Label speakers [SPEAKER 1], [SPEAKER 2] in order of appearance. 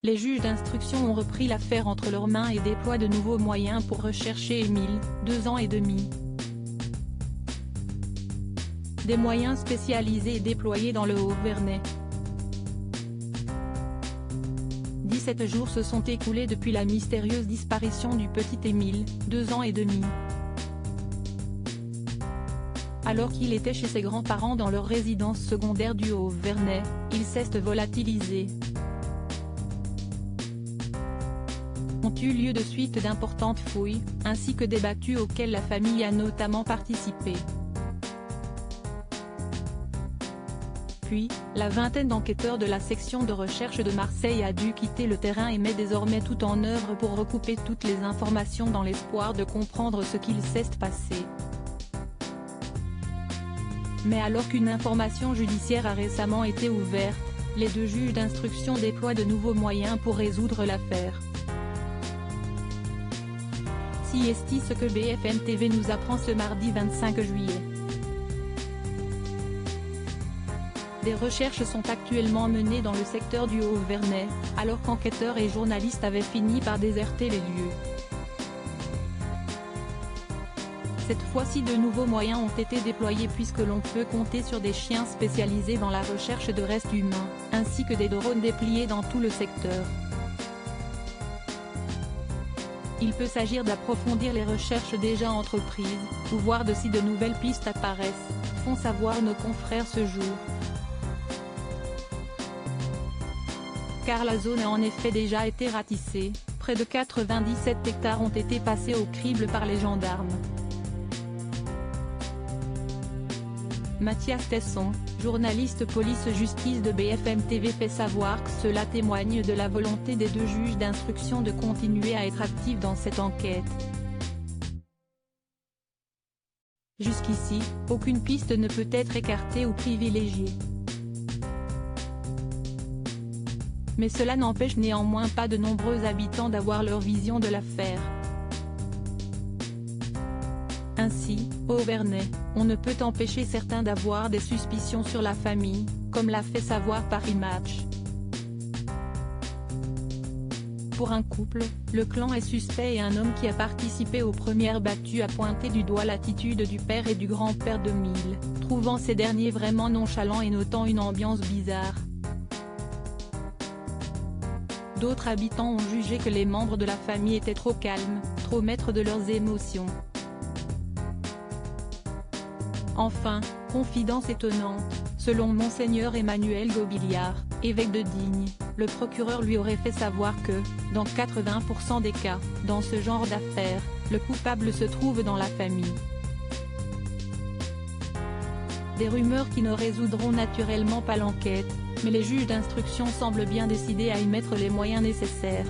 [SPEAKER 1] Les juges d'instruction ont repris l'affaire entre leurs mains et déploient de nouveaux moyens pour rechercher Émile, 2 ans et demi. Des moyens spécialisés déployés dans le Haut-Vernay. 17 jours se sont écoulés depuis la mystérieuse disparition du petit Émile, 2 ans et demi. Alors qu'il était chez ses grands-parents dans leur résidence secondaire du Haut-Vernay, il s'est volatilisé. Ont eu lieu de suite d'importantes fouilles, ainsi que des battues auxquelles la famille a notamment participé. Puis, la vingtaine d'enquêteurs de la section de recherche de Marseille a dû quitter le terrain et met désormais tout en œuvre pour recouper toutes les informations dans l'espoir de comprendre ce qu'il s'est passé. Mais alors qu'une information judiciaire a récemment été ouverte, les 2 juges d'instruction déploient de nouveaux moyens pour résoudre l'affaire. Si est ce que BFM TV nous apprend ce mardi 25 juillet. Des recherches sont actuellement menées dans le secteur du Haut-Vernay, alors qu'enquêteurs et journalistes avaient fini par déserter les lieux. Cette fois-ci de nouveaux moyens ont été déployés puisque l'on peut compter sur des chiens spécialisés dans la recherche de restes humains, ainsi que des drones dépliés dans tout le secteur. Il peut s'agir d'approfondir les recherches déjà entreprises, ou voir de si de nouvelles pistes apparaissent, font savoir nos confrères ce jour. Car la zone a en effet déjà été ratissée, près de 97 hectares ont été passés au crible par les gendarmes. Mathias Tesson, journaliste police-justice de BFM TV fait savoir que cela témoigne de la volonté des 2 juges d'instruction de continuer à être actifs dans cette enquête. Jusqu'ici, aucune piste ne peut être écartée ou privilégiée. Mais cela n'empêche néanmoins pas de nombreux habitants d'avoir leur vision de l'affaire. Ainsi, au Haut-Vernay, on ne peut empêcher certains d'avoir des suspicions sur la famille, comme l'a fait savoir Paris Match. Pour un couple, le clan est suspect et un homme qui a participé aux premières battues a pointé du doigt l'attitude du père et du grand-père d'Émile, trouvant ces derniers vraiment nonchalants et notant une ambiance bizarre. D'autres habitants ont jugé que les membres de la famille étaient trop calmes, trop maîtres de leurs émotions. Enfin, confidence étonnante, selon Monseigneur Emmanuel Gobiliard, évêque de Digne, le procureur lui aurait fait savoir que, dans 80% des cas, dans ce genre d'affaires, le coupable se trouve dans la famille. Des rumeurs qui ne résoudront naturellement pas l'enquête, mais les juges d'instruction semblent bien décidés à y mettre les moyens nécessaires.